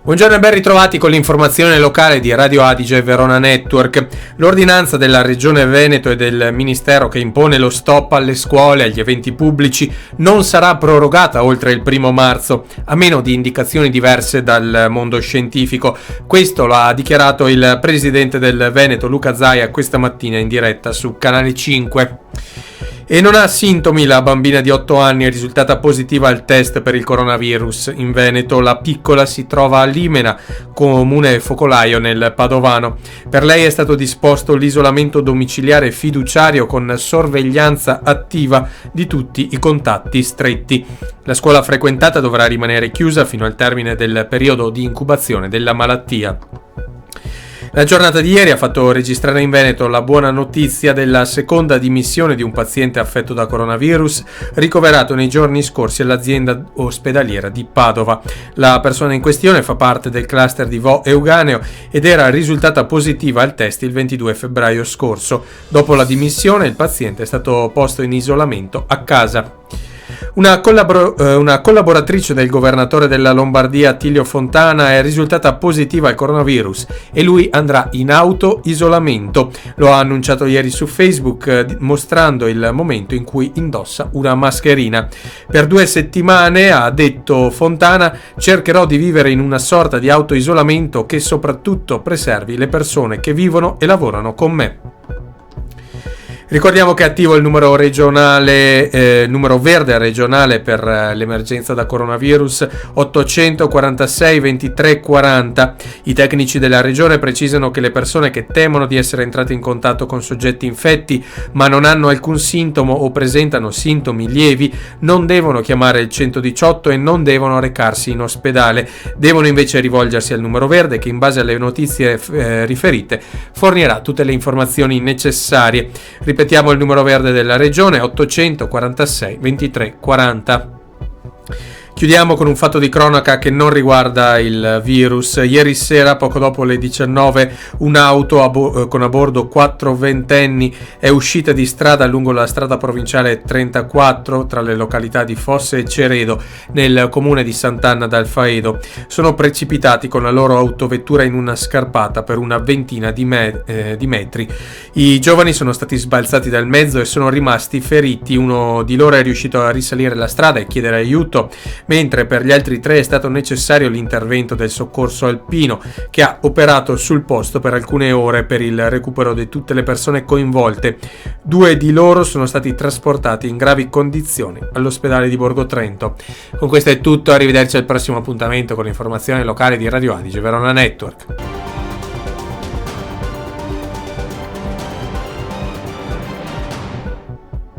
Buongiorno e ben ritrovati con l'informazione locale di Radio Adige Verona Network. L'ordinanza della Regione Veneto e del Ministero che impone lo stop alle scuole e agli eventi pubblici non sarà prorogata oltre il 1 marzo, a meno di indicazioni diverse dal mondo scientifico. Questo lo ha dichiarato il presidente del Veneto Luca Zaia questa mattina in diretta su Canale 5. E non ha sintomi la bambina di 8 anni, è risultata positiva al test per il coronavirus. In Veneto la piccola si trova a Limena, comune focolaio nel Padovano. Per lei è stato disposto l'isolamento domiciliare fiduciario con sorveglianza attiva di tutti i contatti stretti. La scuola frequentata dovrà rimanere chiusa fino al termine del periodo di incubazione della malattia. La giornata di ieri ha fatto registrare in Veneto la buona notizia della seconda dimissione di un paziente affetto da coronavirus ricoverato nei giorni scorsi all'azienda ospedaliera di Padova. La persona in questione fa parte del cluster di Vo Euganeo ed era risultata positiva al test il 22 febbraio scorso. Dopo la dimissione il paziente è stato posto in isolamento a casa. Una collaboratrice del governatore della Lombardia Attilio Fontana è risultata positiva al coronavirus e lui andrà in auto-isolamento. Lo ha annunciato ieri su Facebook mostrando il momento in cui indossa una mascherina. Per 2 settimane, ha detto Fontana, cercherò di vivere in una sorta di auto-isolamento che soprattutto preservi le persone che vivono e lavorano con me. Ricordiamo che è attivo il numero regionale, numero verde regionale per l'emergenza da coronavirus 846 23 40. I tecnici della regione precisano che le persone che temono di essere entrate in contatto con soggetti infetti ma non hanno alcun sintomo o presentano sintomi lievi non devono chiamare il 118 e non devono recarsi in ospedale. Devono invece rivolgersi al numero verde che in base alle notizie riferite fornirà tutte le informazioni necessarie. Ripetiamo il numero verde della regione 846 23 40. Chiudiamo con un fatto di cronaca che non riguarda il virus. Ieri sera, poco dopo le 19, un'auto con a bordo 4 ventenni è uscita di strada lungo la strada provinciale 34 tra le località di Fosse e Ceredo nel comune di Sant'Anna d'Al Faedo. Sono precipitati con la loro autovettura in una scarpata per una ventina di metri. I giovani sono stati sbalzati dal mezzo e sono rimasti feriti. Uno di loro è riuscito a risalire la strada e chiedere aiuto, mentre per gli altri 3 è stato necessario l'intervento del soccorso alpino che ha operato sul posto per alcune ore per il recupero di tutte le persone coinvolte. 2 di loro sono stati trasportati in gravi condizioni all'ospedale di Borgo Trento. Con questo è tutto, arrivederci al prossimo appuntamento con l'informazione locale di Radio Adige Verona Network.